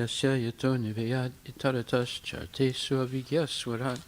Yasya yato nivayad itaratas charte suavigyaswarat.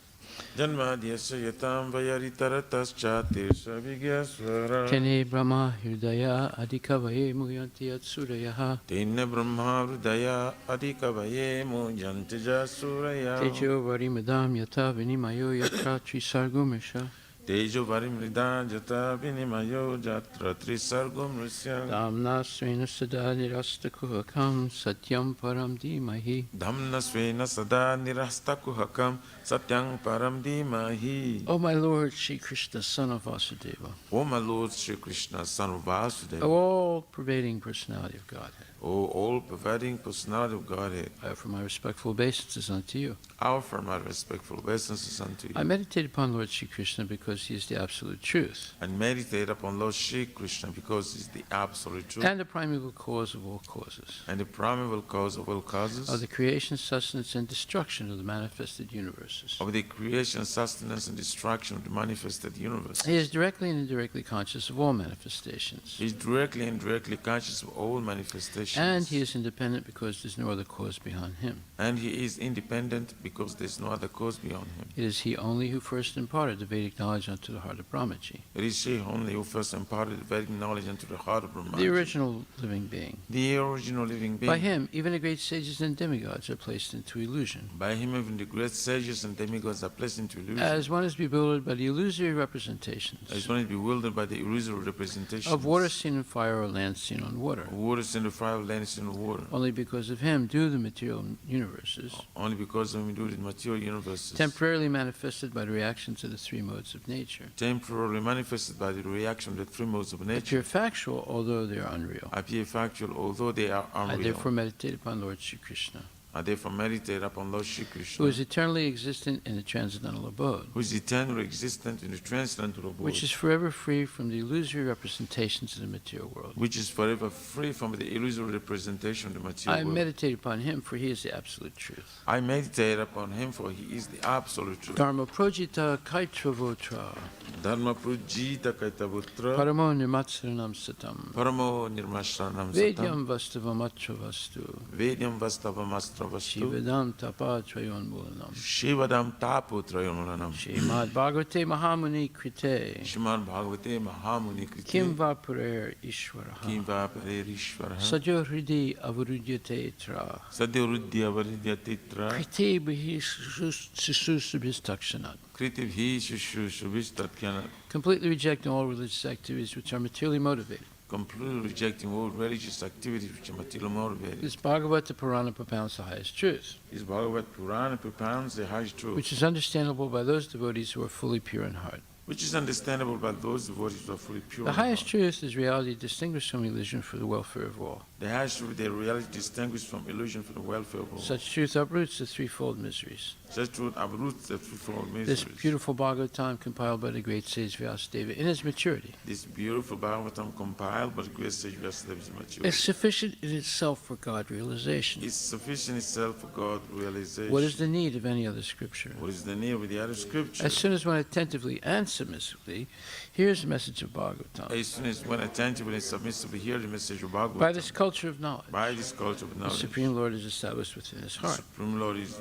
Janmadhyasya yatam vayaritaratas chatir savigyasvara. Tene brahma hridaya adhikavaye muyanti yatsurayaha. Tenne brahma hridaya adhikavaye muyanti jasuraya. Tejo varimadam yata vinimayo yatra trisargumisha. Tejo varimridan jata vinimayo jatra trisargum rusya. Damna svena sada nirastakuhakam satyam param dhimahi. Dhamna svena sada nirastakuhakam satyam param dhimahi. O my Lord Shri Krishna, son of Vasudeva. O my Lord Shri Krishna, son of Vasudeva. O all-pervading personality of Godhead. O all-pervading personality of Godhead. I offer my respectful obeisances unto you. I offer my respectful obeisances unto you. I meditate upon Lord Shri Krishna because he is the absolute truth. And meditate upon Lord Shri Krishna because he is the absolute truth. And the primeval cause of all causes. And the primeval cause of all causes. Of the creation, sustenance, and destruction of the manifested universes. Of the creation, sustenance, and destruction of the manifested universe. He is directly and indirectly conscious of all manifestations. He is directly and indirectly conscious of all manifestations. And he is independent because there is no other cause beyond him. And he is independent because there is no other cause beyond him. It is he only who first imparted the Vedic knowledge unto the heart of Brahmaji. It is he only who first imparted the Vedic knowledge unto the heart of Brahmaji. The original living being. The original living being. By him, even the great sages and demigods are placed into illusion. By him, even the great sages and demigods are placed into illusion. As one is bewildered by the illusory representations. As one is bewildered by the illusory representations. Of water seen in fire or land seen on water. Of water seen in fire or land seen on water. Only because of him do the material universes. Only because of him do the material universes. Temporarily manifested by the reaction to the three modes of nature. Temporarily manifested by the reaction of the three modes of nature. Appear factual, although they are unreal. Appear factual, although they are unreal. I therefore meditate upon Lord Shri Krishna. I therefore meditate upon Lord Shri Krishna. Who is eternally existent in the transcendental abode. Who is eternally existent in the transcendental abode. Which is forever free from the illusory representations of the material world. Which is forever free from the illusory representation of the material world. I meditate upon him, for he is the absolute truth. I meditate upon him, for he is the absolute truth. Dharma projita kaitravottra. Dharma projita kaitavutra. Paramo nirmatsaranam satam. Paramo nirmatsaranam satam. Vedyam vastavamatra vastu. Vedyam vastavamatra vastu. Shivadam tapa trayon mulanam. Shivadam tapo trayonulanam. Srimad Bhagavate Mahamuni Krite. Srimad Bhagavate Mahamuni Krite. Kim va purer Ishvaraha. Kim va purer Ishvaraha. Sajo hridi avarudyate tra. Sajo hridi avarudyate tra. Kriti bihi sususubhistakshanat. Kriti bhi sususubhistakshanat. Completely rejecting all religious activities which are materially motivated. Completely rejecting all religious activities which are materially motivated. This Bhagavata Purana propounds the highest truth. This Bhagavad Purana propounds the highest truth. Which is understandable by those devotees who are fully pure in heart. Which is understandable by those devotees who are fully pure. The highest truth is reality distinguished from illusion for the welfare of all. The highest truth is reality distinguished from illusion for the welfare of all. Such truth uproots the threefold miseries. Such truth uproots the threefold miseries. This beautiful Bhagavatam compiled by the great sage Vyasadeva in its maturity. This beautiful Bhagavatam compiled by the great sage Vyasadeva in its maturity. Is sufficient in itself for God realization. It's sufficient itself for God realization. What is the need of any other scripture? What is the need of the other scripture? As soon as one attentively and submissively hears the message of Bhagavatam. As soon as one attentively and submissively hears the message of Bhagavatam. By this culture of knowledge. By this culture of knowledge. The Supreme Lord is established within his heart. The Supreme Lord is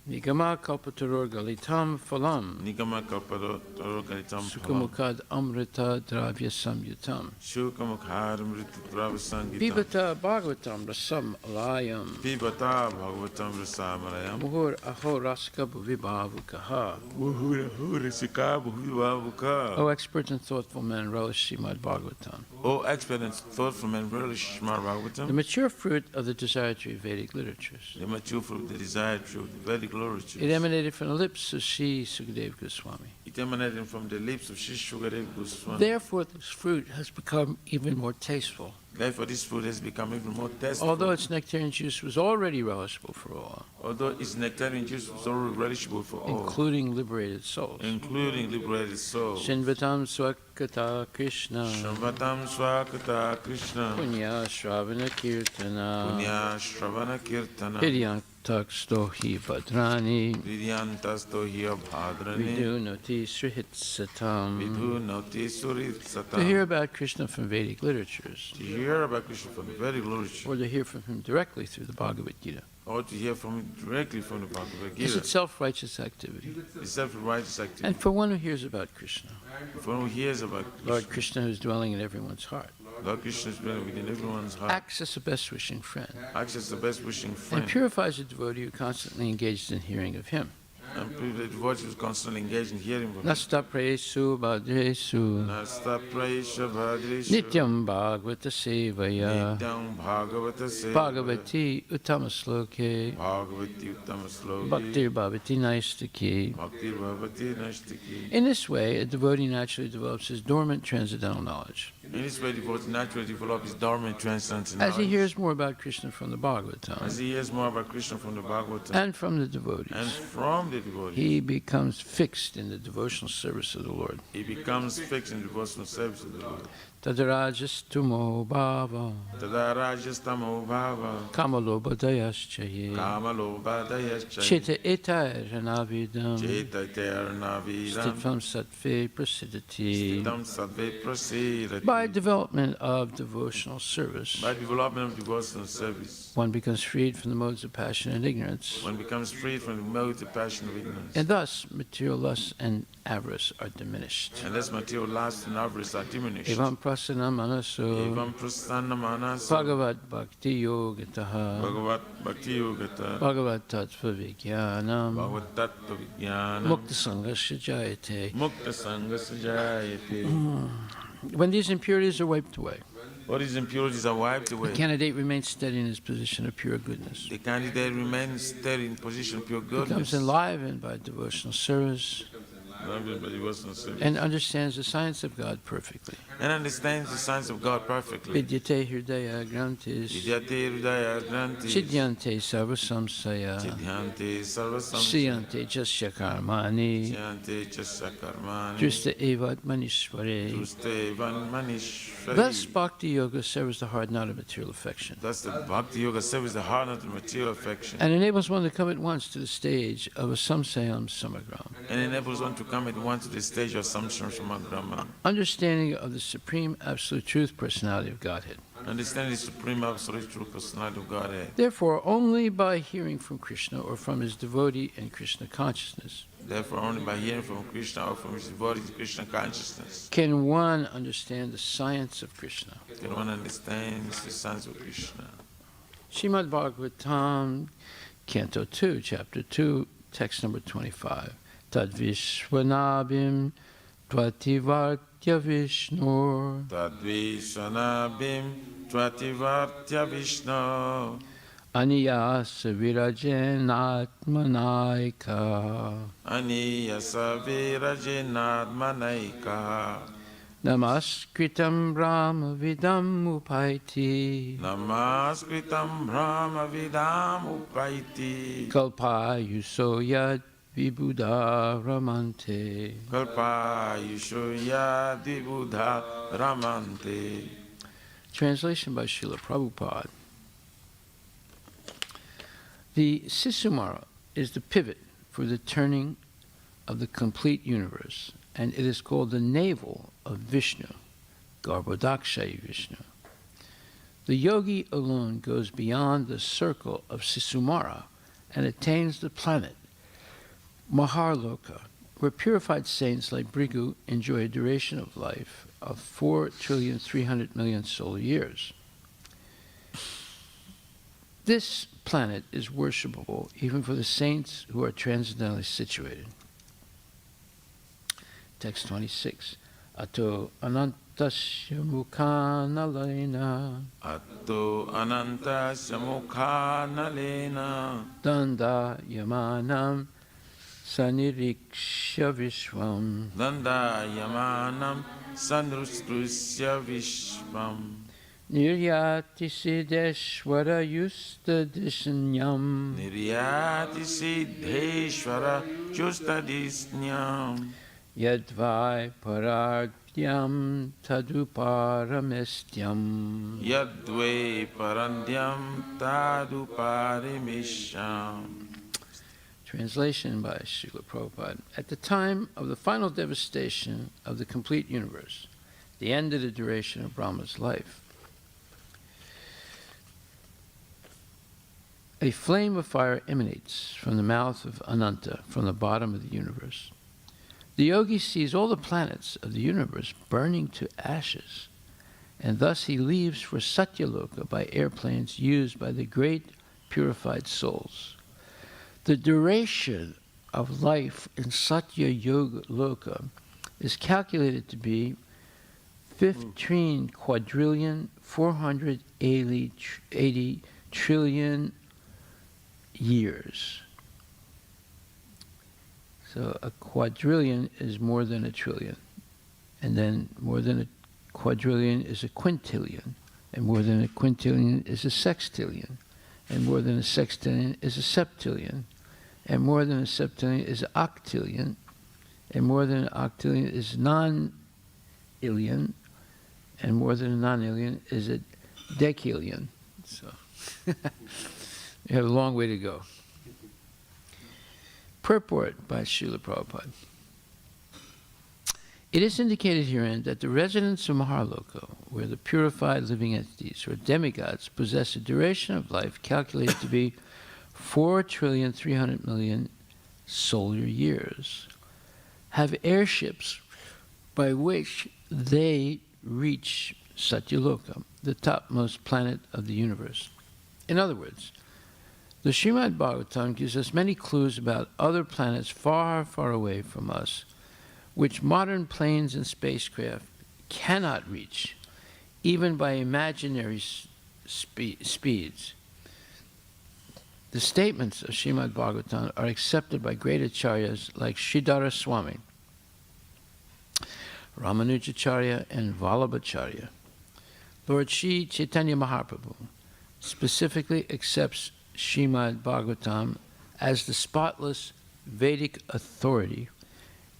Nigama kalpataror galitam phalam. Nigama kalpataror galitam phalam. Sukamukad amrita dravya samyutam. Sukamukhad amrita dravya samyutam. Pibata Bhagavatam rasam alayam. Pibata Bhagavatam rasam alayam. Muhur aho rasika bhuvibhavukaha. Muhur aho rasika bhuvibhavukaha. O expert and thoughtful men, relish Srimad Bhagavatam. O expert and thoughtful men, relish Srimad Bhagavatam. The mature fruit of the desired tree of Vedic literatures. The mature fruit of the desired tree of the Vedic. It emanated from the lips of Sri Sukadeva Goswami. It emanated from the lips of Sri Sukadeva Goswami. Therefore, this fruit has become even more tasteful. Therefore, this fruit has become even more tasteful. Although its nectarian juice was already relishable for all. Although its nectarian juice was already relishable for all. Including liberated souls. Including liberated souls. Shinvatam Swakata Krishna Shambhatam Swakata Krishna Punya Shravana Kirtana Punya Shravana Kirtana Hidyantak Stohi Bhadrani Vidyantasto Hiya Bhadrani Vidunoti Srihitsatam. Vidhu Noti Surit To hear Satam. about Krishna from Vedic literatures, To hear about Krishna from the Vedic literature, or to hear from him directly through the Bhagavad Gita, or to hear from him directly from the Bhagavad is Gita, itself righteous activity. is self-righteous And activity. for one who hears about Krishna, For one who hears about Lord Krishna, Krishna who is dwelling in everyone's heart, Lord Krishna is dwelling within everyone's heart, acts as a best wishing friend, acts as the best wishing and friend, purifies a devotee who constantly engaged in hearing of him. and the devotee who is constantly engaged in hearing from him. Nasta presu bhadresu Nasta Praisha Bhadrisha nityam bhagavata sevaya Nityam Bhagavata Sevaya bhagavati uttamasloke Bhagavati Uttama Sloki bhaktir bhavati naistaki. Bhakti Bhavati Nashtaki. In this way, a devotee naturally develops his dormant transcendental knowledge. In this way, devotee naturally develop his dormant transcendental As he knowledge. hears more about Krishna from the As Bhagavatam he hears more about Krishna from the Bhagavatam and from the and devotees, from the devotees, he becomes fixed in the devotional service of the Lord. he becomes fixed in devotional service to the Lord. Tadarajastumo bhava Tada Rajastamo Bhava kamalobhadayaschaye Kamalobhadayascha chita etayaranavidam Cheta Ternavidam stitvam sattve prasidati. Stidam Sattve Prasidati. By development of devotional service, By development of devotional service, one becomes freed from the modes of passion and ignorance, one becomes freed from the mode of passion of ignorance. and thus material lust and avarice are diminished. And thus material lust and avarice are diminished. Evam prasana manaso Evam prasanna manasa bhagavat bhakti yogataha Bhagavat Bhakti Yogata bhagavat tattva vijnanam Bhagavat Tattva Vijnana mukta sangasya jayate. Mukta Sangha Sajayate. When these impurities are wiped away, All these impurities are wiped the away. candidate remains steady in his position of pure goodness. The candidate remains steady in position of pure Becomes goodness enlivened by devotional service and understands the science of God perfectly. and understands the science of God perfectly. Vidyate hridaya grantis Vidyate Hridaya Granti siddhyante sarvasamsaya Siddhyante Sarvasam siyante jasya karmani Siddhyante Chasya Karmani drusta evat manishvare. Tuste Van Manishvari. Thus, bhakti yoga serves the heart not of material affection, Thus the Bhakti Yoga serves the heart not the material affection and enables one to come at once to the stage of a samsayam samagram, and enables one to come at once to the stage of Samsara Samagrama. understanding of the supreme absolute truth personality of Godhead. Understand the supreme absolute true personality of Godhead. Therefore, only by hearing from Krishna or from his devotee and Krishna consciousness Therefore, only by hearing from Krishna or from his devotee Krishna consciousness can one understand the science of Krishna. can one understand the science of Krishna. Srimad Bhagvatam, Canto 2, Chapter 2, text number 25. Tad Vishwanabhim Tvativartya Vishnur Tadvishanabhim Tvativartya Vishnu Aniyasa Virajen Atmanaika Aniyasa Virajinadmanaika Namaskritam Brahma Vidam Upaiti Namaskritam Brahma Vidam Upaiti Kalpayuso Yad Vibhuda Ramante. Kalpa Yushoya Dibuddha Ramante. Translation by Srila Prabhupada. The Sisumara is the pivot for the turning of the complete universe, and it is called the navel of Vishnu, Garbhodakshayi Vishnu. The yogi alone goes beyond the circle of Sisumara and attains the planet Maharloka, where purified saints like Bhrigu enjoy a duration of life of 4,300,000,000 solar years. This planet is worshipable even for the saints who are transcendentally situated. Text 26. Ato anantasya mukhanalena Atto Ananta Samukhanalena danda yamanam sanirikshya vishvam Danda Yamanam Sanrustrusya Vishvam niryati siddheshwara yustadishnyam Niryati Siddheshwara Justadisnyam yadvai parag paramestyam taduparamestyam. Yadve parandyam taduparimisham. Translation by Srila Prabhupada. At the time of the final devastation of the complete universe, the end of the duration of Brahma's life, a flame of fire emanates from the mouth of Ananta, from the bottom of the universe. The yogi sees all the planets of the universe burning to ashes, and thus he leaves for Satyaloka by airplanes used by the great purified souls. The duration of life in Satya Yoga Loka is calculated to be 15 quadrillion 480 trillion years. So a quadrillion is more than a trillion, and then more than a quadrillion is a quintillion, and more than a quintillion is a sextillion, and more than a sextillion is a septillion, and more than a septillion is an octillion, and more than an octillion is non-illion, and more than a non-illion is a decillion. So you have a long way to go. Purport by Srila Prabhupada. It is indicated herein that the residents of Maharloka, where the purified living entities or demigods possess a duration of life calculated to be 4,300,000,000 solar years, have airships by which they reach Satyaloka, the topmost planet of the universe. In other words, the Srimad Bhagavatam gives us many clues about other planets far, far away from us, which modern planes and spacecraft cannot reach, even by imaginary speeds. The statements of Srimad Bhagavatam are accepted by great acharyas like Sridhara Swami, Ramanujacharya, and Vallabhacharya. Lord Sri Chaitanya Mahaprabhu specifically accepts Srimad Bhagavatam as the spotless Vedic authority,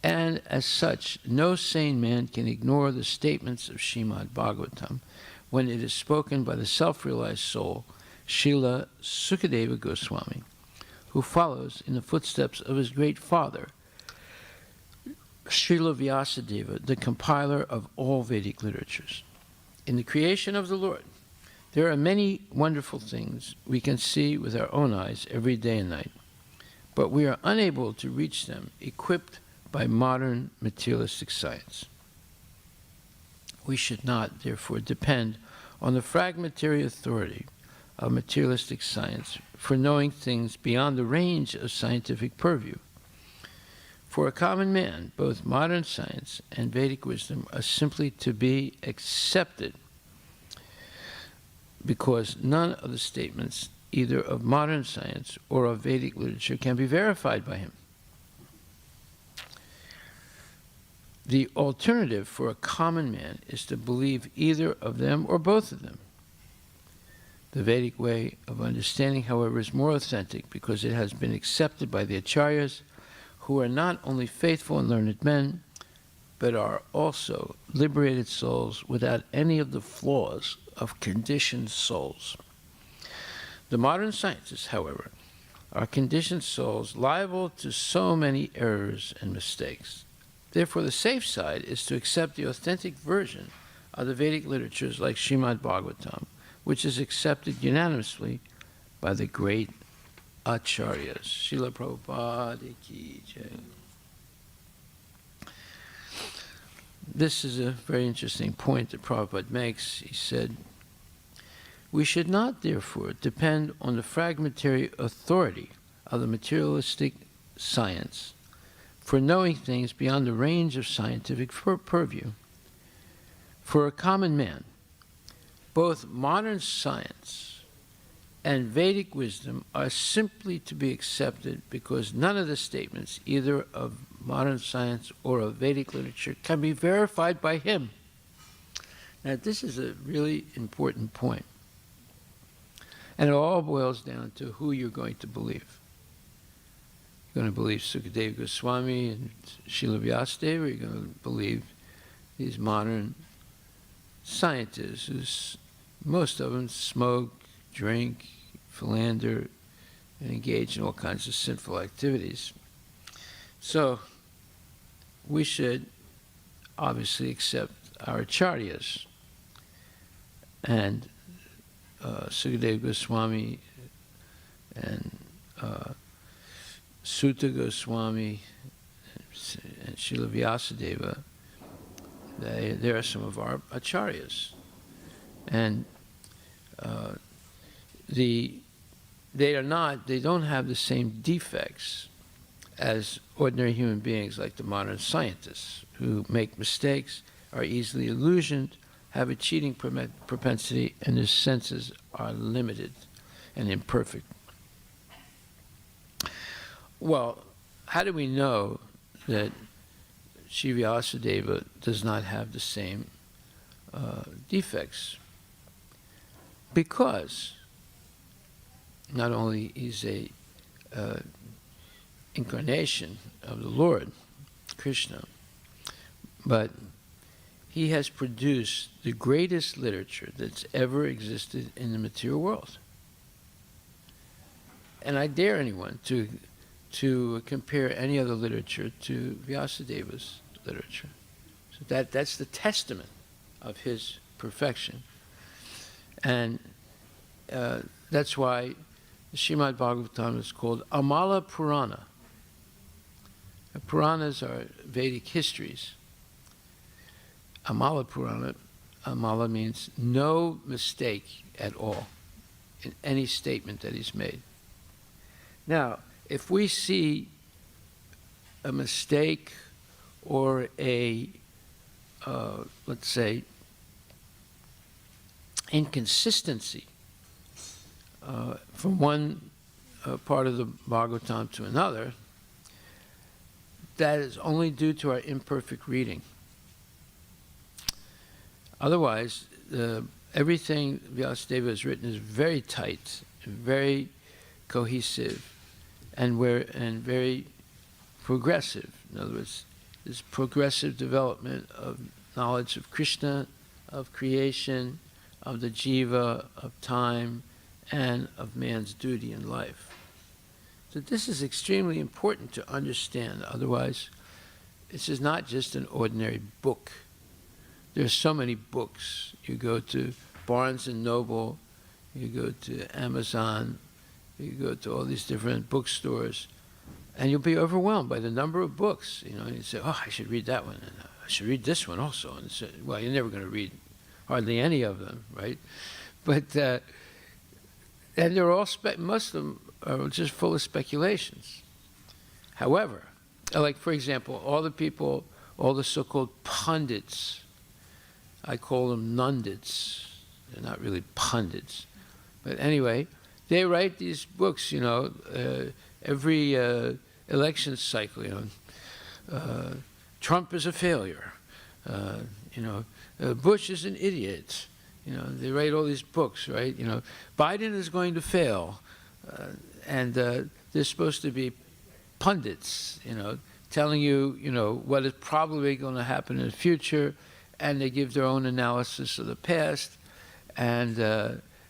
and as such, no sane man can ignore the statements of Srimad Bhagavatam when it is spoken by the self-realized soul, Srila Sukadeva Goswami, who follows in the footsteps of his great father, Srila Vyasadeva, the compiler of all Vedic literatures. In the creation of the Lord, there are many wonderful things we can see with our own eyes every day and night, but we are unable to reach them equipped by modern materialistic science. We should not, therefore, depend on the fragmentary authority of materialistic science for knowing things beyond the range of scientific purview. For a common man, both modern science and Vedic wisdom are simply to be accepted, because none of the statements, either of modern science or of Vedic literature, can be verified by him. The alternative for a common man is to believe either of them or both of them. The Vedic way of understanding, however, is more authentic because it has been accepted by the acharyas, who are not only faithful and learned men, but are also liberated souls without any of the flaws of conditioned souls. The modern scientists, however, are conditioned souls liable to so many errors and mistakes. Therefore, the safe side is to accept the authentic version of the Vedic literatures like Srimad Bhagavatam, which is accepted unanimously by the great acharyas. Srila Prabhupada ki jai. This is a very interesting point that Prabhupada makes. He said, we should not, therefore, depend on the fragmentary authority of the materialistic science for knowing things beyond the range of scientific purview. For a common man, both modern science and Vedic wisdom are simply to be accepted because none of the statements, either of modern science or of Vedic literature, can be verified by him. Now, this is a really important point. And it all boils down to who you're going to believe. You're going to believe Sukadeva Goswami and Srila Vyasadeva, or you're going to believe these modern scientists, most of them smoke, drink, philander, and engage in all kinds of sinful activities. So we should obviously accept our acharyas. And Sukadeva Goswami and Sutta Goswami and Srila Vyasadeva, they are some of our acharyas. And they don't have the same defects as ordinary human beings like the modern scientists who make mistakes, are easily illusioned, have a cheating propensity, and their senses are limited and imperfect. Well, how do we know that Sri Vyasadeva does not have the same defects? Because not only is a incarnation of the Lord, Krishna, but he has produced the greatest literature that's ever existed in the material world. And I dare anyone to compare any other literature to Vyasadeva's literature. So that's the testament of his perfection. And that's why the Srimad Bhagvatam is called Amala Purana. The Puranas are Vedic histories. Amala Purana, Amala means no mistake at all in any statement that he's made. Now, if we see a mistake or a, let's say, inconsistency from one part of the Bhagavatam to another, that is only due to our imperfect reading. Otherwise, everything Vyasadeva has written is very tight, very cohesive, and very progressive. In other words, this progressive development of knowledge of Krishna, of creation, of the jiva, of time, and of man's duty in life. So this is extremely important to understand. Otherwise, this is not just an ordinary book. There's so many books. You go to Barnes & Noble, you go to Amazon, you go to all these different bookstores, and you'll be overwhelmed by the number of books. You know, you say, oh, I should read that one, and I should read this one also. And so, well, you're never going to read hardly any of them, right? But, and they're all, most of them are just full of speculations. However, like, for example, all the people, all the so-called pundits, I call them nundits. They're not really pundits. But anyway, they write these books, you know, every election cycle, you know. Trump is a failure. You know, Bush is an idiot. You know, they write all these books, right? You know, Biden is going to fail. And they're supposed to be pundits, you know, telling you, you know, what is probably going to happen in the future, and they give their own analysis of the past, and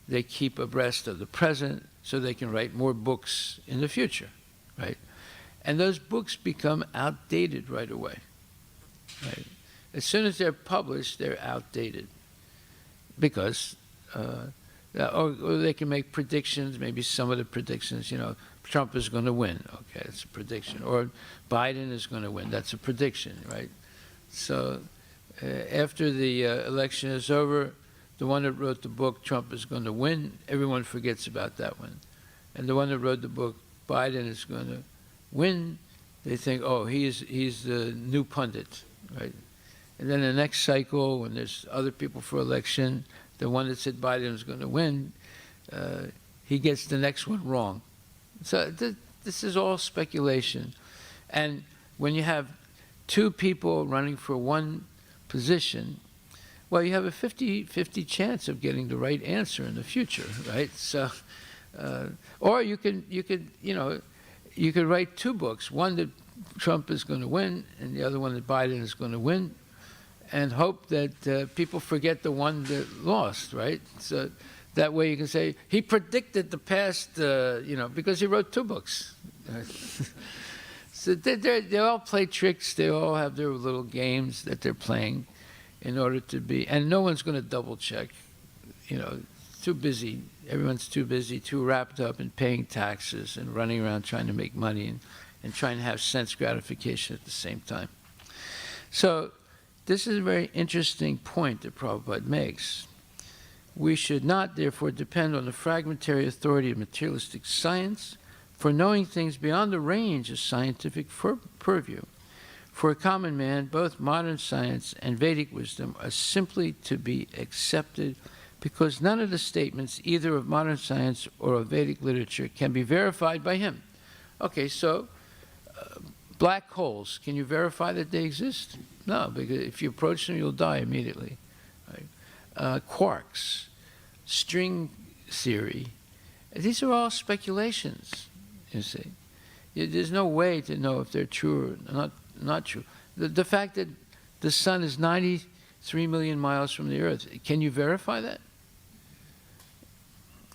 they keep abreast of the present so they can write more books in the future, right? And those books become outdated right away, right? As soon as they're published, they're outdated because or they can make predictions, maybe some of the predictions, you know, Trump is going to win. Okay, that's a prediction. Or Biden is going to win. That's a prediction, right? So after the election is over, the one that wrote the book, Trump is going to win, everyone forgets about that one. And the one that wrote the book, Biden is going to win, they think, oh, he's the new pundit, right? And then the next cycle, when there's other people for election, the one that said Biden is going to win, he gets the next one wrong. So this is all speculation. And when you have two people running for one position, well, you have a 50-50 chance of getting the right answer in the future, right? So, or you could write two books, one that Trump is going to win and the other one that Biden is going to win, and hope that people forget the one that lost, right? So that way you can say, he predicted the past, because he wrote 2 books. So they all play tricks. They all have their little games that they're playing in order to be, and no one's going to double check, too busy. Everyone's too busy, too wrapped up in paying taxes and running around trying to make money and trying to have sense gratification at the same time. So this is a very interesting point that Prabhupada makes. We should not, therefore, depend on the fragmentary authority of materialistic science for knowing things beyond the range of scientific purview. For a common man, both modern science and Vedic wisdom are simply to be accepted because none of the statements, either of modern science or of Vedic literature, can be verified by him. Okay, so black holes, can you verify that they exist? No, because if you approach them, you'll die immediately. Right? Quarks, string theory, these are all speculations, you see. There's no way to know if they're true or not true. The fact that the sun is 93 million miles from the Earth, can you verify that?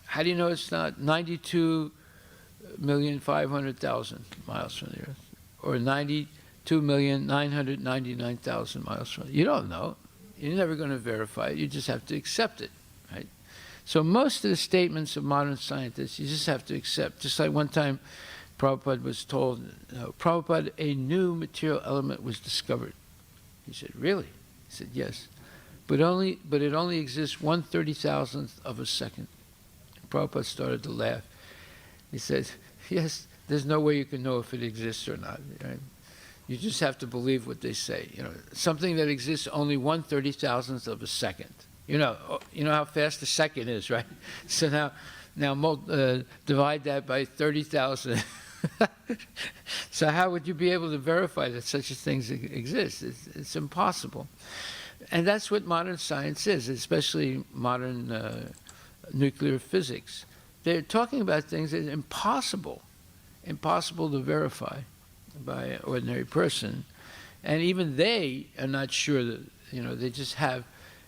How do you know it's not 92,500,000 miles from the Earth? Or 92,999,000 miles from it? You don't know. You're never going to verify it. You just have to accept it, right? So most of the statements of modern scientists, you just have to accept. Just like one time Prabhupada was told, Prabhupada, a new material element was discovered. He said, really? He said, yes. But it only exists 1/30,000th of a second. Prabhupada started to laugh. He said, yes, there's no way you can know if it exists or not. Right? You just have to believe what they say. Something that exists only 1/30,000th of a second. You know how fast a second is, right? So now divide that by 30,000. So how would you be able to verify that such a thing exists? It's impossible. And that's what modern science is, especially modern nuclear physics. They're talking about things that are impossible to verify by an ordinary person. And even they are not sure that, they just have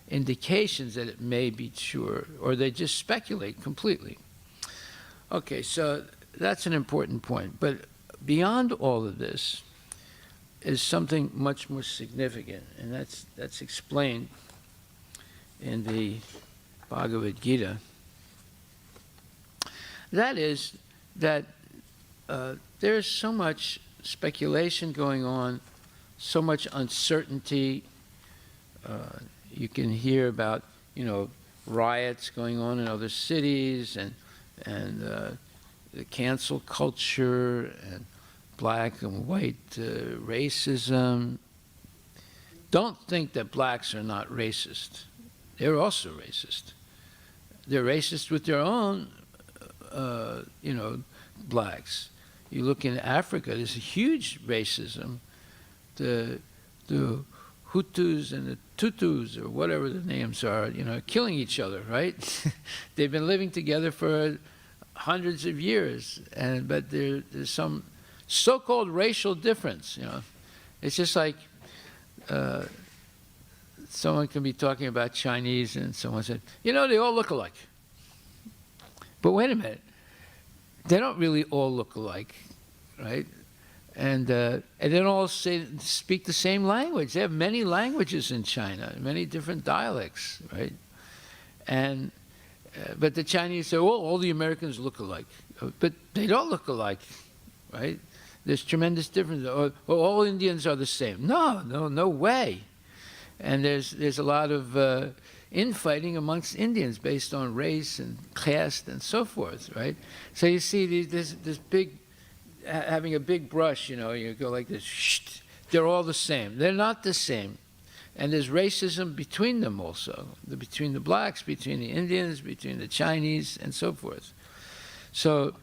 indications that it may be true, or they just speculate completely. Okay, so that's an important point. But beyond all of this is something much more significant, and that's explained in the Bhagavad Gita. That is that there is so much speculation going on, so much uncertainty. You can hear about, riots going on in other cities, and the cancel culture, and black and white racism. Don't think that blacks are not racist. They're also racist. They're racist with their own, blacks. You look in Africa, there's a huge racism. The Hutus and the Tutus, or whatever the names are, killing each other, right? They've been living together for hundreds of years, but there's some so-called racial difference, It's just like someone can be talking about Chinese and someone said, they all look alike. But wait a minute, they don't really all look alike, right? And they don't all speak the same language. They have many languages in China, many different dialects, right? And but the Chinese say, all the Americans look alike. But they don't look alike, right? There's tremendous difference. Or all Indians are the same. No way. And there's a lot of infighting amongst Indians based on race and caste and so forth, right? So you see this big, having a big brush, you go like this, they're all the same. They're not the same. And there's racism between them also, between the blacks, between the Indians, between the Chinese, and so forth. So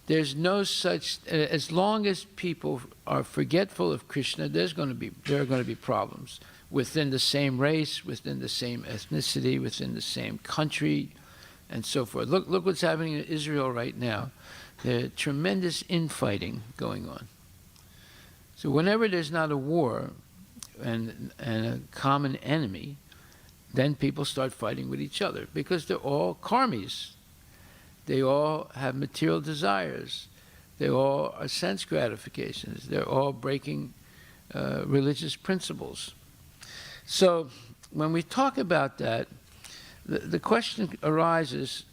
there's no such, as long as people are forgetful of Krishna, there are going to be problems within the same race, within the same ethnicity, within the same country, and so forth. Look what's happening in Israel right now. There's tremendous infighting going on. So whenever there's not a war, and a common enemy, then people start fighting with each other because they're all karmis. They all have material desires. They all are sense gratifications. They're all breaking religious principles. So when we talk about that, the question arises,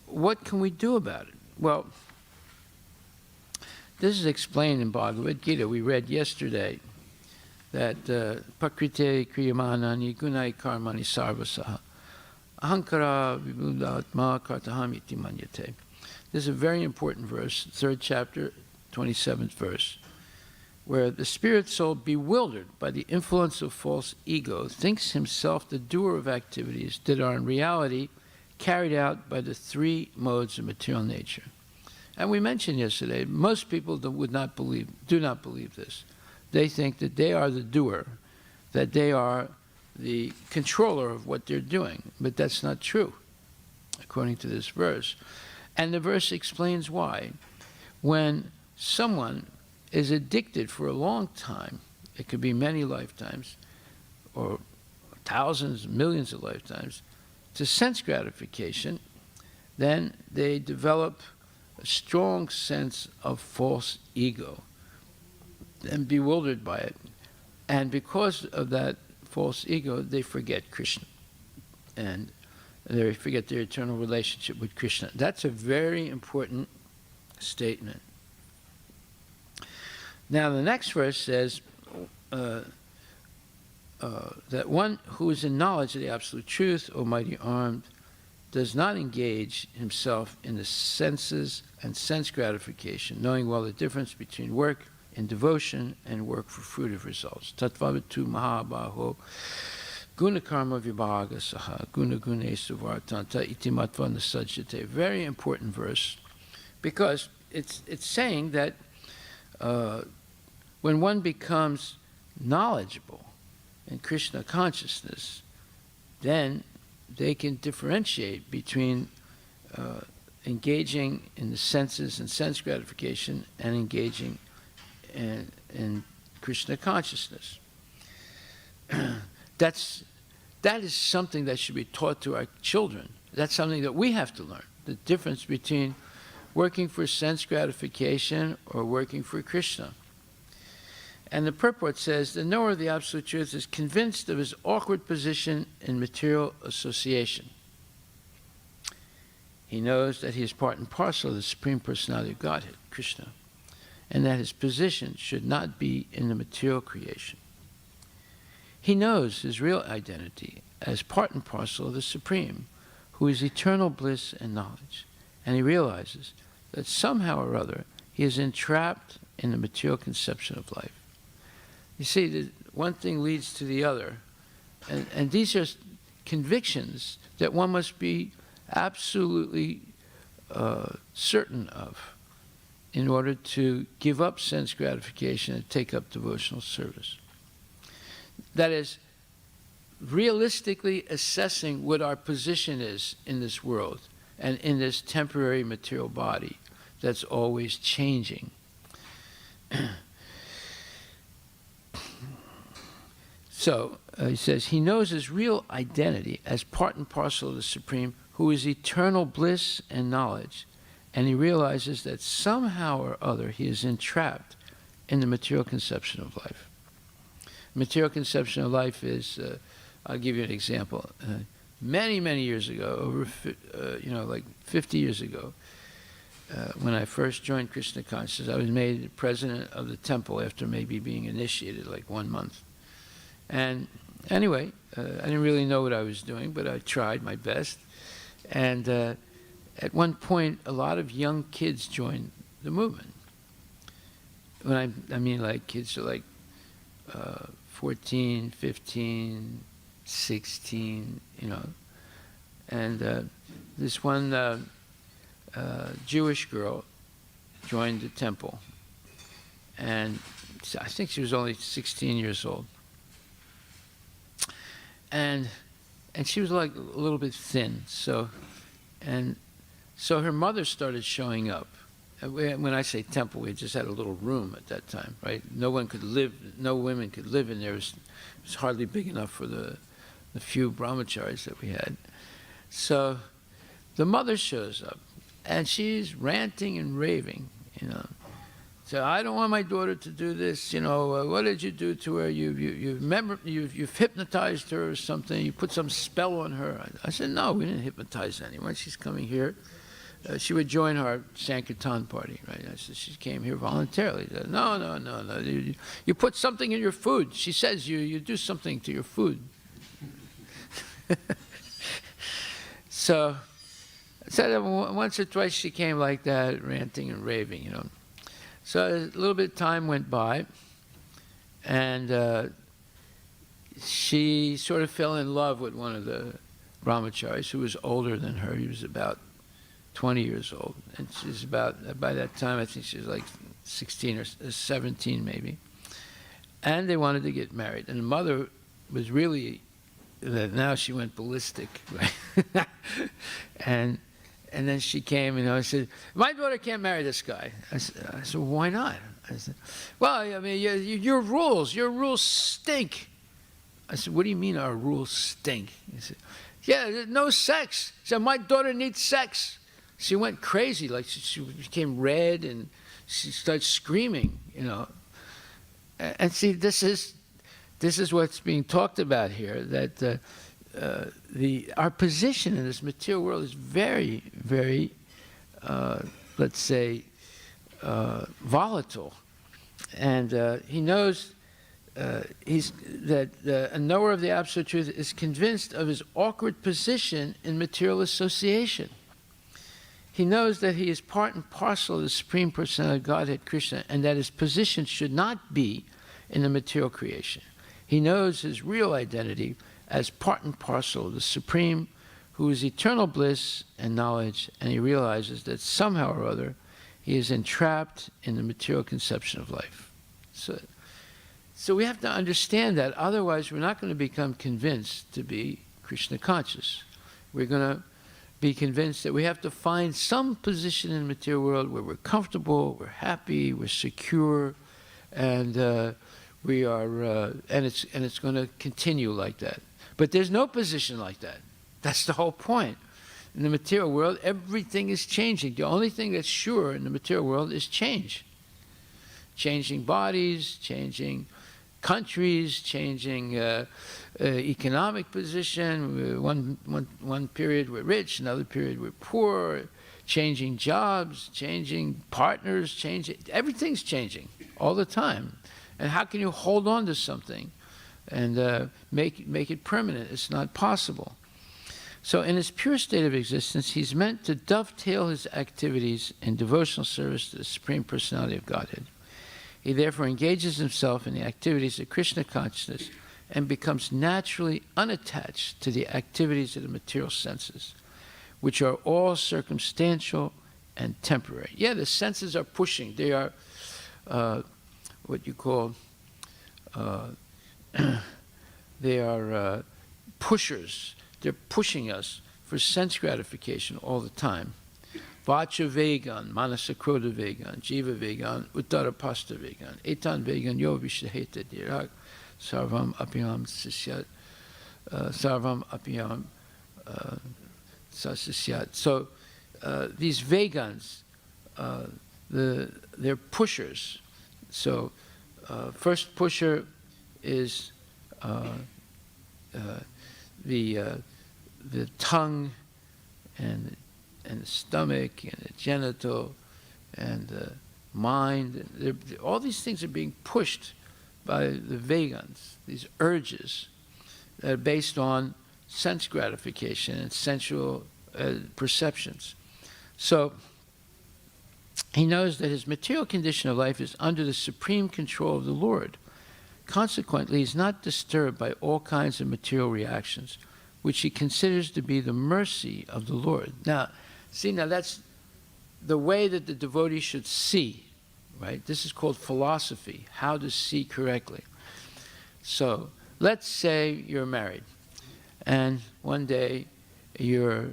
what can we do about it? Well, this is explained in Bhagavad Gita. We read yesterday that Prakrite Kriyamanani Gunai Karmani Sarvasaha Ahankara Vibudatma Kartahamiti Manyate. This is a very important verse, 3rd chapter, 27th verse, where the spirit soul, bewildered by the influence of false ego, thinks himself the doer of activities that are in reality carried out by the 3 modes of material nature. And we mentioned yesterday, most people do not believe this. They think that they are the doer, that they are the controller of what they're doing. But that's not true, according to this verse. And the verse explains why. When someone is addicted for a long time, it could be many lifetimes, or thousands, millions of lifetimes, to sense gratification, then they develop a strong sense of false ego and bewildered by it. And because of that false ego, they forget Krishna. And they forget their eternal relationship with Krishna. That's a very important statement. Now the next verse says that one who is in knowledge of the absolute truth, almighty armed, does not engage himself in the senses and sense gratification, knowing well the difference between work in devotion and work for fruitive results. Tatvavatu mahabaho guna karma vibhaga saha guna gune suvartanta itimatva nasajjate. Very important verse, because it's saying that when one becomes knowledgeable in Krishna consciousness, then they can differentiate between engaging in the senses and sense gratification and engaging in Krishna consciousness. That is something that should be taught to our children. That's something that we have to learn, the difference between working for sense gratification or working for Krishna. And the purport says, the knower of the absolute truth is convinced of his awkward position in material association. He knows that he is part and parcel of the Supreme Personality of Godhead, Krishna, and that his position should not be in the material creation. He knows his real identity as part and parcel of the Supreme, who is eternal bliss and knowledge, and he realizes that somehow or other he is entrapped in the material conception of life. You see, one thing leads to the other, and these are convictions that one must be absolutely certain of in order to give up sense gratification and take up devotional service. That is, realistically assessing what our position is in this world and in this temporary material body that's always changing. So, he says, he knows his real identity as part and parcel of the Supreme, who is eternal bliss and knowledge, and he realizes that somehow or other he is entrapped in the material conception of life. Material conception of life is, I'll give you an example. Many, many years ago, like 50 years ago, when I first joined Krishna consciousness, I was made president of the temple after maybe being initiated like 1 month. And anyway, I didn't really know what I was doing, but I tried my best. And at one point, a lot of young kids joined the movement. When I mean like kids are like 14, 15, 16, And this one Jewish girl joined the temple. And I think she was only 16 years old. And she was like a little bit thin, so her mother started showing up When I say temple, we just had a little room at that time, right? No women could live in there. It was hardly big enough for the few brahmacharis that we had. So the mother shows up, and she's ranting and raving, So I don't want my daughter to do this. What did you do to her? You've hypnotized her or something. You put some spell on her. I said, no, we didn't hypnotize anyone. She's coming here. She would join our Sankirtan party, right? I said, she came here voluntarily. Said, no. You put something in your food. She says you do something to your food. So once or twice she came like that, ranting and raving, So a little bit of time went by, and she sort of fell in love with one of the brahmacharis who was older than her. He was about 20 years old, and she's by that time, I think she was like 16 or 17 maybe. And they wanted to get married, and the mother was really, now she went ballistic, right? And then she came, I said, my daughter can't marry this guy. I said, why not? I said, well, I mean, your rules stink. I said, what do you mean our rules stink? He said, yeah, there's no sex. He said, my daughter needs sex. She went crazy, like she became red, and she started screaming, And see, this is what's being talked about here, that our position in this material world is very, very, let's say, volatile. And he knows that a knower of the Absolute Truth is convinced of his awkward position in material association. He knows that he is part and parcel of the Supreme Personality of Godhead, Krishna, and that his position should not be in the material creation. He knows his real identity as part and parcel of the Supreme, who is eternal bliss and knowledge, and he realizes that somehow or other he is entrapped in the material conception of life. So we have to understand that, otherwise we're not going to become convinced to be Krishna conscious. We're going to be convinced that we have to find some position in the material world where we're comfortable, we're happy, we're secure, and we are, and it's going to continue like that. But there's no position like that. That's the whole point. In the material world, everything is changing. The only thing that's sure in the material world is change. Changing bodies, changing countries, changing economic position. One period we're rich, another period we're poor. Changing jobs, changing partners, everything's changing all the time. And how can you hold on to something and make it permanent? It's not possible. So in his pure state of existence, he's meant to dovetail his activities in devotional service to the Supreme Personality of Godhead. He therefore engages himself in the activities of Krishna consciousness and becomes naturally unattached to the activities of the material senses, which are all circumstantial and temporary. Yeah, the senses are pushing. They are what you call, they are pushers. They're pushing us for sense gratification all the time. Vacha vegan, manasa krodha vegan, jiva vegan, uttara pasta vegan, etan vegan, yo vishaheta dirak, sarvam apiyam sisyat, sarvam apiyam sasasyat. So these vegans, they're pushers. So first pusher is the tongue and the stomach and the genital and the mind. All these things are being pushed by the vegans, these urges that are based on sense gratification and sensual perceptions. So he knows that his material condition of life is under the supreme control of the Lord. Consequently, he is not disturbed by all kinds of material reactions, which he considers to be the mercy of the Lord. Now that's the way that the devotee should see, right? This is called philosophy, how to see correctly. So let's say you're married, and one day your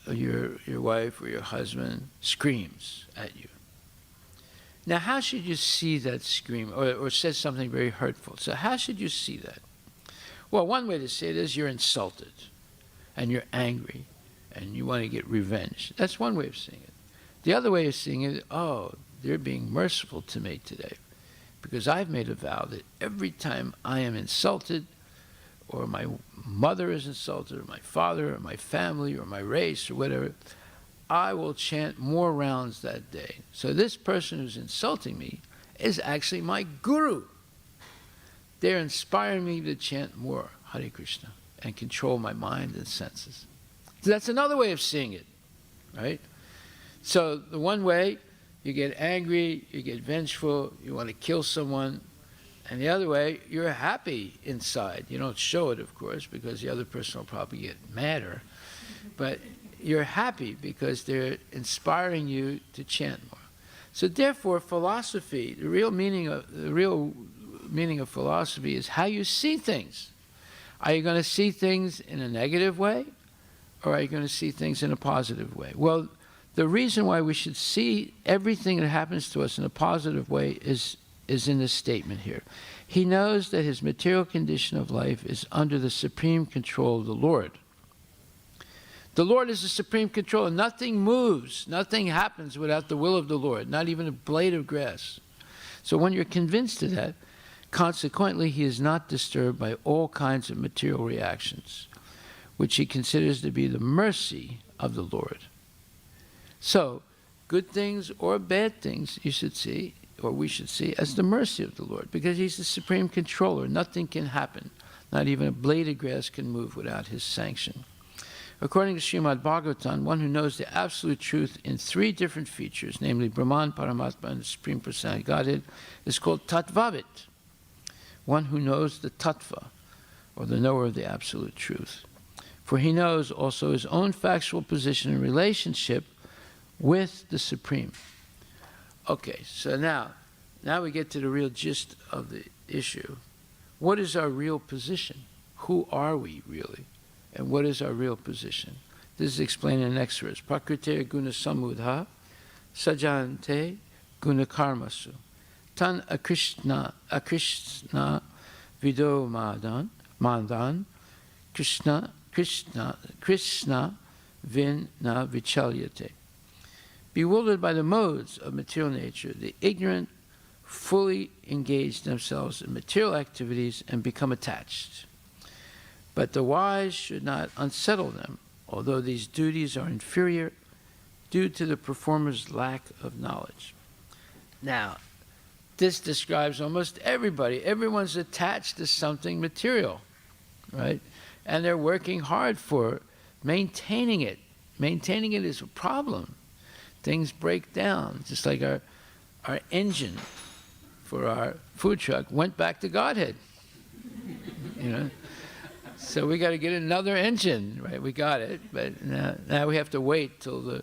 your wife or your husband screams at you. Now, how should you see that scream, or says something very hurtful? So how should you see that? Well, one way to say it is you're insulted, and you're angry, and you want to get revenge. That's one way of seeing it. The other way of seeing it, oh, they're being merciful to me today, because I've made a vow that every time I am insulted, or my mother is insulted, or my father, or my family, or my race, or whatever, I will chant more rounds that day. So this person who's insulting me is actually my guru. They're inspiring me to chant more Hare Krishna and control my mind and senses. So that's another way of seeing it, right? So the one way, you get angry, you get vengeful, you want to kill someone. And the other way, you're happy inside. You don't show it, of course, because the other person will probably get madder. But you're happy because they're inspiring you to chant more. So therefore, philosophy, the real meaning of philosophy is how you see things. Are you going to see things in a negative way, or are you going to see things in a positive way? Well, the reason why we should see everything that happens to us in a positive way is in this statement here. He knows that his material condition of life is under the supreme control of the Lord. The Lord is the supreme controller. Nothing moves, nothing happens without the will of the Lord, not even a blade of grass. So when you're convinced of that, consequently, he is not disturbed by all kinds of material reactions, which he considers to be the mercy of the Lord. So, good things or bad things you should see, or we should see, as the mercy of the Lord, because he's the supreme controller. Nothing can happen. Not even a blade of grass can move without his sanction. According to Srimad Bhagvatam, one who knows the absolute truth in three different features, namely Brahman, Paramatma, and the Supreme Personality of Godhead, is called Tattvavit. One who knows the Tattva, or the knower of the absolute truth. For he knows also his own factual position and relationship with the Supreme. Okay, so now we get to the real gist of the issue. What is our real position? Who are we really? And what is our real position? This is explained in the next verse. Prakrite guna samudha sajante guna karmasu. Tan akrishna vido mandan krishna vin na vichalyate. Bewildered by the modes of material nature, the ignorant fully engage themselves in material activities and become attached. But the wise should not unsettle them, although these duties are inferior due to the performer's lack of knowledge. Now, this describes almost everybody. Everyone's attached to something material, right? And they're working hard for maintaining it. Maintaining it is a problem. Things break down, just like our engine for our food truck went back to Godhead, you know. So we got to get another engine, right? We got it, but now we have to wait till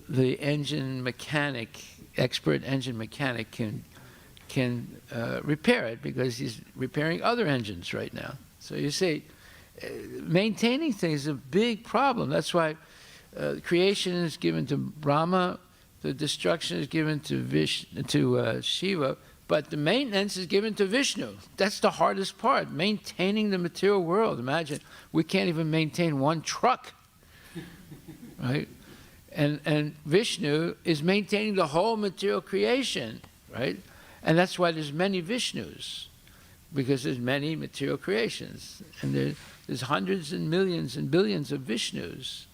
the engine mechanic, expert engine mechanic, can repair it, because he's repairing other engines right now. So you see, maintaining things is a big problem. That's why creation is given to Brahma, the destruction is given to Shiva, but the maintenance is given to Vishnu. That's the hardest part, maintaining the material world. Imagine, we can't even maintain one truck, right? And Vishnu is maintaining the whole material creation, right? And that's why there's many Vishnus, because there's many material creations. And there's hundreds and millions and billions of Vishnus,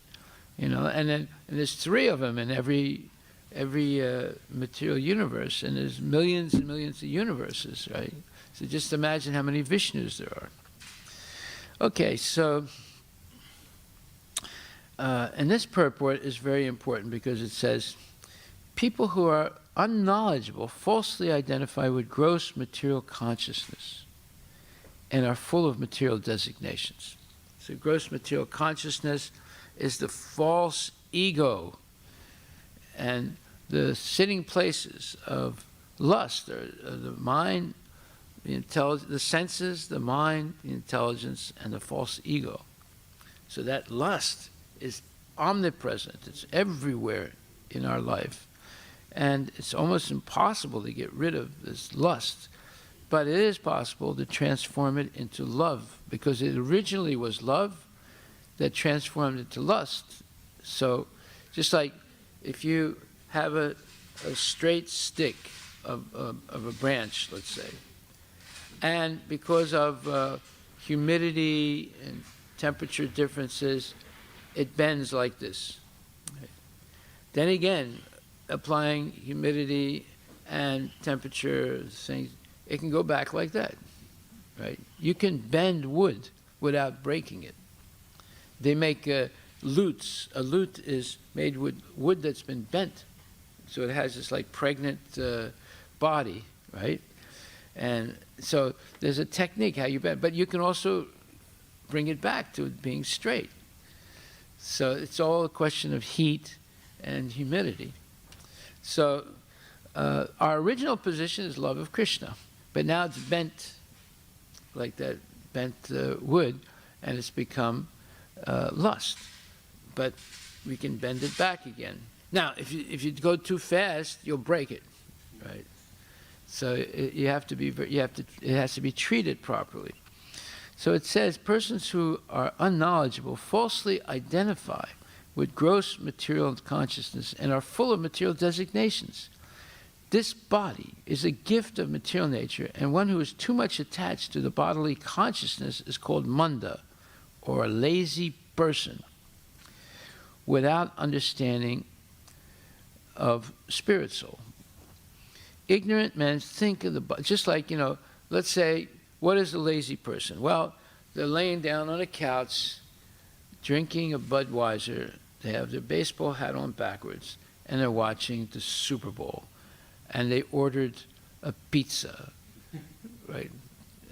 you know, and there's three of them in every material universe, and there's millions and millions of universes, right? So just imagine how many Vishnus there are. Okay, so, and this purport is very important because it says, people who are unknowledgeable falsely identify with gross material consciousness and are full of material designations. So gross material consciousness is the false ego, and the sitting places of lust are the mind, the senses, the mind, the intelligence, and the false ego. So that lust is omnipresent. It's everywhere in our life. And it's almost impossible to get rid of this lust. But it is possible to transform it into love, because it originally was love that transformed into lust. So just like if you have a straight stick of a branch, let's say, and because of humidity and temperature differences, it bends like this. Right? Then again, applying humidity and temperature things, it can go back like that, right? You can bend wood without breaking it. They make lutes. A lute is made with wood that's been bent, so it has this like pregnant body, right? And so there's a technique how you bend, but you can also bring it back to being straight. So it's all a question of heat and humidity. So our original position is love of Krishna, but now it's bent like that, bent wood, and it's become lust. But we can bend it back again. Now, if you go too fast, you'll break it, right? So it has to be treated properly. So it says, persons who are unknowledgeable falsely identify with gross material consciousness and are full of material designations. This body is a gift of material nature, and one who is too much attached to the bodily consciousness is called manda, or a lazy person, without understanding of spirit soul. Ignorant men think of the body, just like, let's say, what is a lazy person? Well, they're laying down on a couch, drinking a Budweiser, they have their baseball hat on backwards, and they're watching the Super Bowl. And they ordered a pizza, right?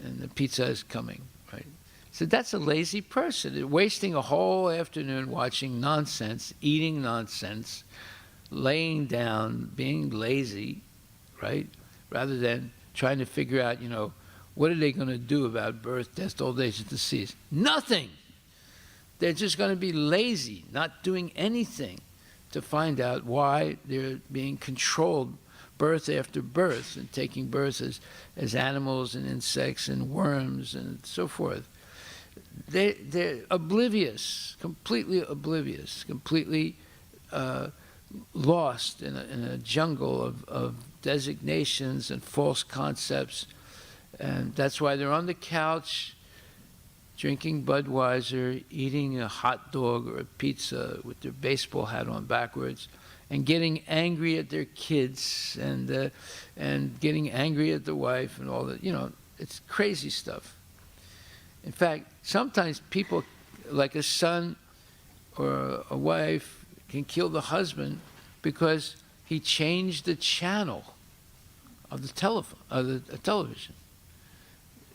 And the pizza is coming, right? So that's a lazy person. They're wasting a whole afternoon watching nonsense, eating nonsense, laying down, being lazy, right? Rather than trying to figure out, what are they going to do about birth, death, old age, and disease? Nothing. They're just going to be lazy, not doing anything to find out why they're being controlled birth after birth and taking birth as animals and insects and worms and so forth. They're oblivious, completely lost in a jungle of designations and false concepts. And that's why they're on the couch drinking Budweiser, eating a hot dog or a pizza with their baseball hat on backwards, and getting angry at their kids and getting angry at the wife and all that. It's crazy stuff. In fact, sometimes people, like a son or a wife, can kill the husband because he changed the channel of the television.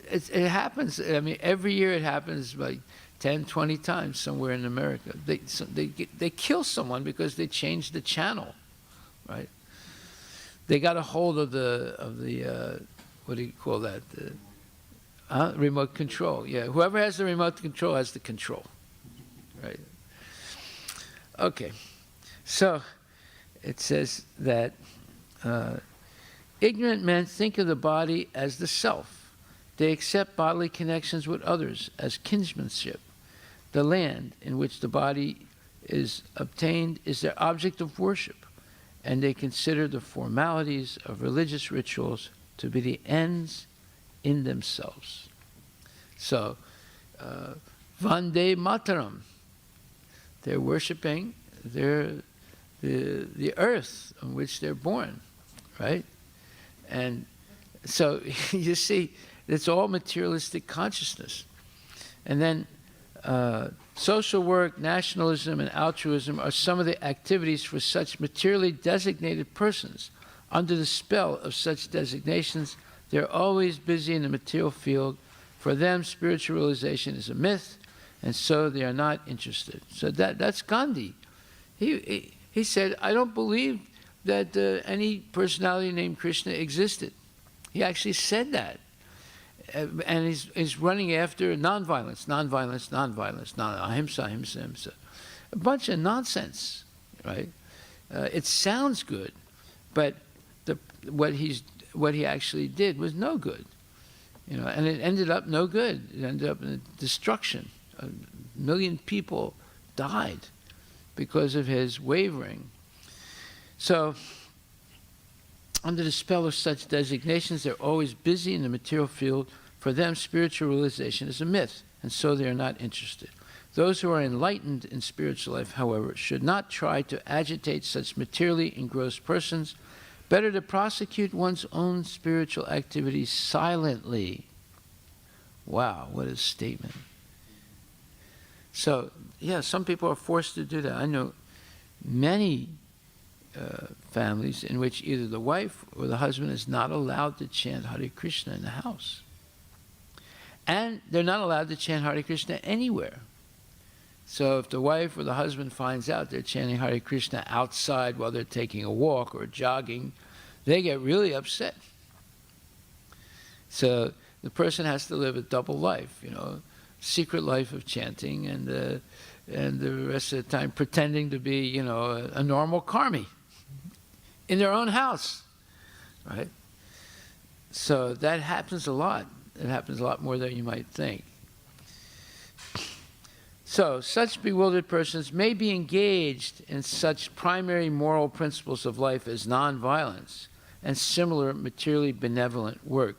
It happens. I mean, every year it happens like 10, 20 times somewhere in America. They kill someone because they changed the channel, right? They got a hold of the what do you call that? Remote control. Yeah, whoever has the remote control has the control, right? Okay, so it says that ignorant men think of the body as the self. They accept bodily connections with others as kinsmanship. The land in which the body is obtained is their object of worship, and they consider the formalities of religious rituals to be the ends in themselves. So, Vande Mataram, they're worshiping the earth on which they're born, right? And so you see, it's all materialistic consciousness. And then social work, nationalism, and altruism are some of the activities for such materially designated persons. Under the spell of such designations, they're always busy in the material field. For them, spiritual realization is a myth, and so they are not interested. So that's Gandhi. He said, I don't believe that any personality named Krishna existed. He actually said that. And he's running after nonviolence, ahimsa, ahimsa, ahimsa. a bunch of nonsense, right? It sounds good, but what he actually did was no good, and it ended up no good. It ended up in destruction. 1 million people died because of his wavering. So, under the spell of such designations, they're always busy in the material field. For them, spiritual realization is a myth, and so they are not interested. Those who are enlightened in spiritual life, however, should not try to agitate such materially engrossed persons. Better to prosecute one's own spiritual activities silently. Wow, what a statement. So, yeah, some people are forced to do that. I know many families in which either the wife or the husband is not allowed to chant Hare Krishna in the house. And they're not allowed to chant Hare Krishna anywhere. So if the wife or the husband finds out they're chanting Hare Krishna outside while they're taking a walk or jogging, they get really upset. So the person has to live a double life, secret life of chanting and the rest of the time pretending to be, a normal karmi in their own house, right? So that happens a lot. It happens a lot more than you might think. So, such bewildered persons may be engaged in such primary moral principles of life as nonviolence and similar materially benevolent work.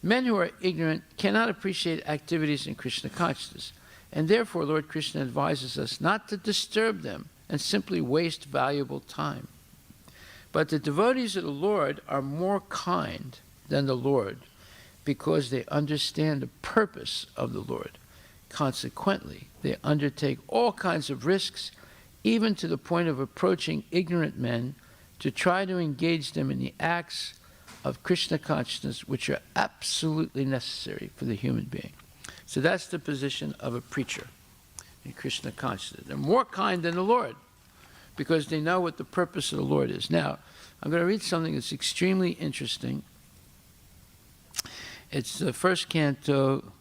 Men who are ignorant cannot appreciate activities in Krishna consciousness, and therefore Lord Krishna advises us not to disturb them and simply waste valuable time. But the devotees of the Lord are more kind than the Lord because they understand the purpose of the Lord. Consequently, they undertake all kinds of risks, even to the point of approaching ignorant men to try to engage them in the acts of Krishna consciousness, which are absolutely necessary for the human being. So that's the position of a preacher in Krishna consciousness. They're more kind than the Lord because they know what the purpose of the Lord is. Now, I'm going to read something that's extremely interesting. It's the first canto,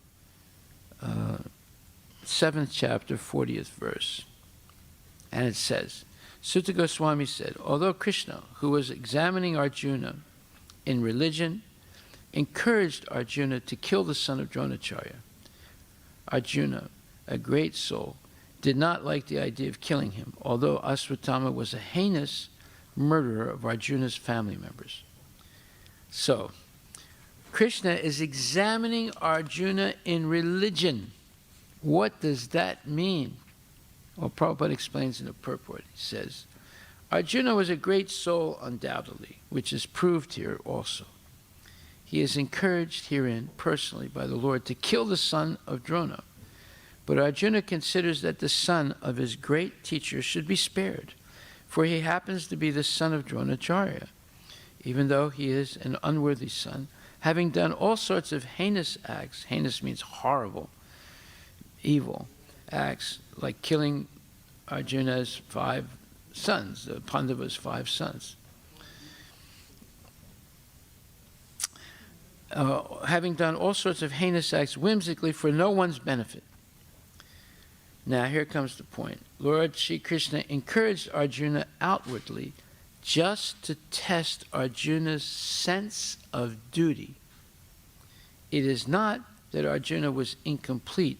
7th chapter, 40th verse. And it says, Sutta Goswami said, although Krishna, who was examining Arjuna in religion, encouraged Arjuna to kill the son of Dronacharya, Arjuna, a great soul, did not like the idea of killing him, although Aswatthama was a heinous murderer of Arjuna's family members. So, Krishna is examining Arjuna in religion. What does that mean? Well, Prabhupada explains in the purport. He says, Arjuna was a great soul undoubtedly, which is proved here also. He is encouraged herein personally by the Lord to kill the son of Drona. But Arjuna considers that the son of his great teacher should be spared, for he happens to be the son of Dronacharya, even though he is an unworthy son, having done all sorts of heinous acts. Heinous means horrible, evil acts, like killing Arjuna's 5 sons, the Pandava's 5 sons. Having done all sorts of heinous acts whimsically for no one's benefit. Now here comes the point. Lord Sri Krishna encouraged Arjuna outwardly just to test Arjuna's sense of duty. It is not that Arjuna was incomplete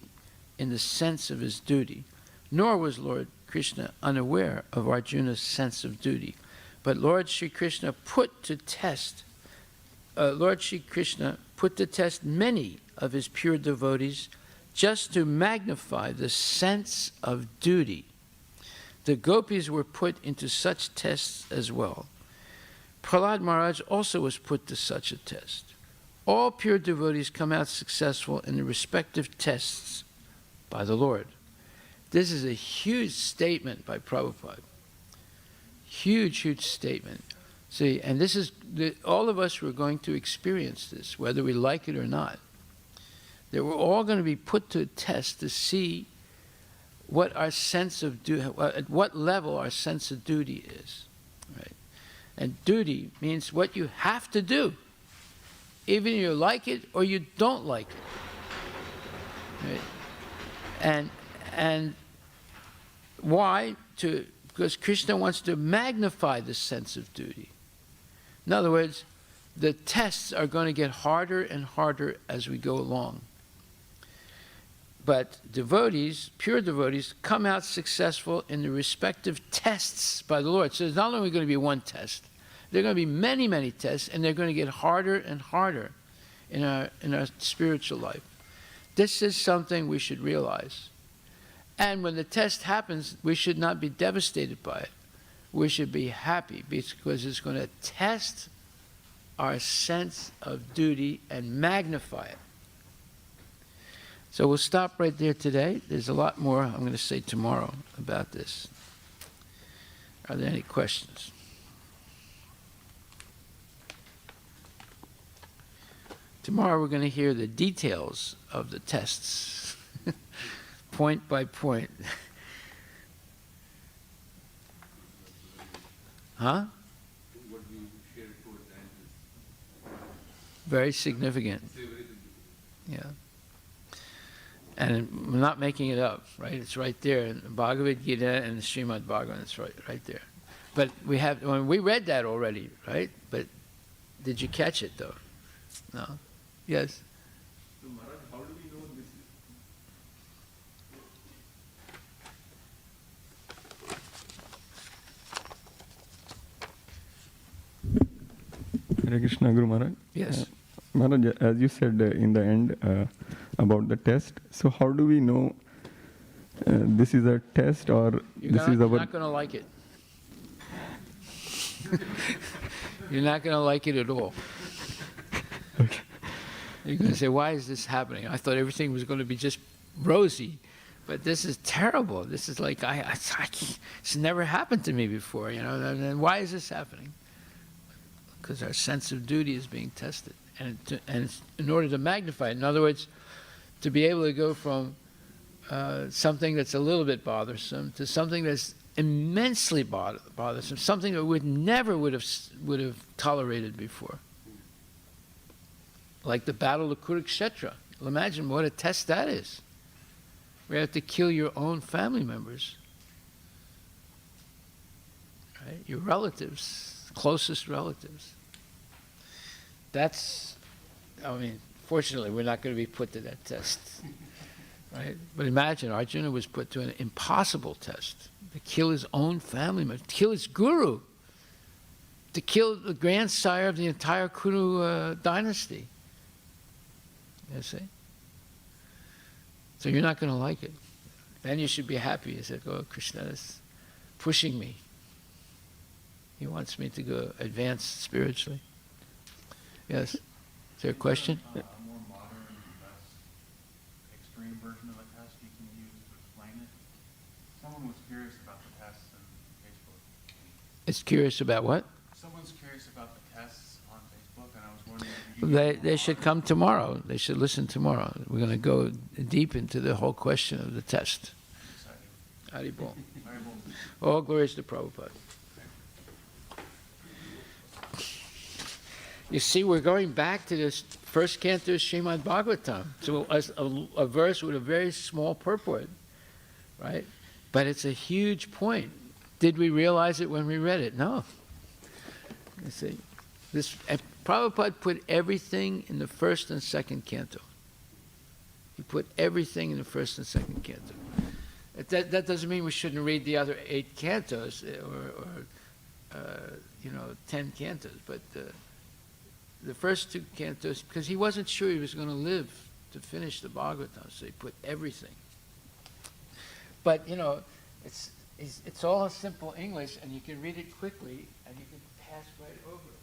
in the sense of his duty, nor was Lord Krishna unaware of Arjuna's sense of duty. But Lord Sri Krishna put to test many of his pure devotees just to magnify the sense of duty. The gopis were put into such tests as well. Prahlad Maharaj also was put to such a test. All pure devotees come out successful in the respective tests by the Lord. This is a huge statement by Prabhupada. Huge, huge statement. See, and this is, all of us were going to experience this, whether we like it or not. They were all going to be put to a test to see what our sense of duty, at what level our sense of duty is. Right? And duty means what you have to do, even if you like it or you don't like it. Right? And Why? Because Krishna wants to magnify the sense of duty. In other words, the tests are going to get harder and harder as we go along. But devotees, pure devotees, come out successful in the respective tests by the Lord. So there's not only going to be one test, there are going to be many, many tests, and they're going to get harder and harder in our spiritual life. This is something we should realize. And when the test happens, we should not be devastated by it. We should be happy because it's going to test our sense of duty and magnify it. So we'll stop right there today. There's a lot more I'm going to say tomorrow about this. Are there any questions? Tomorrow we're going to hear the details of the tests, point by point. Huh? What we shared towards the end is Very significant. Yeah. And I'm not making it up, right? It's right there in the Bhagavad Gita and the Srimad Bhagavatam. It's right there. But when we read that already, right? But did you catch it though? No. Yes. So Maharaj, how do we know this is? Hare Krishna, Guru Maharaj. Yes. Maharaj, as you said in the end about the test, so how do we know this is a test or You're not going to like it. You're not going to like it at all. Okay. You're going to say, why is this happening? I thought everything was going to be just rosy, but this is terrible. This is like, it's never happened to me before, you know, and why is this happening? Because our sense of duty is being tested. And it's in order to magnify it, in other words, to be able to go from something that's a little bit bothersome to something that's immensely bothersome, something that never would have tolerated before. Like the Battle of Kurukshetra. Imagine what a test that is. We have to kill your own family members, right? Your relatives, closest relatives. Fortunately, we're not going to be put to that test, right? But imagine Arjuna was put to an impossible test, to kill his own family member, to kill his guru, to kill the grandsire of the entire Kuru dynasty. You see? So you're not going to like it. Then you should be happy. You said, oh, Krishna is pushing me. He wants me to go advance spiritually. Yes? Is there a question? A more modern, less extreme version of a test you can use to explain it? Someone was curious about the tests on Facebook. It's curious about what? Someone's curious about the tests on Facebook, and I was wondering if you could They should come tomorrow. They should listen tomorrow. We're going to go deep into the whole question of the test. Haribol. All glories to Prabhupada. You see, we're going back to this first canto of Srimad Bhagvatam, to a verse with a very small purport, right? But it's a huge point. Did we realize it when we read it? No. You see, Prabhupada put everything in the first and second canto. He put everything in the first and second canto. That doesn't mean we shouldn't read the other 8 cantos or 10 cantos, but the first 2 cantos, because he wasn't sure he was going to live to finish the Bhagavatam, so he put everything. But, it's all simple English, and you can read it quickly, and you can pass right over it.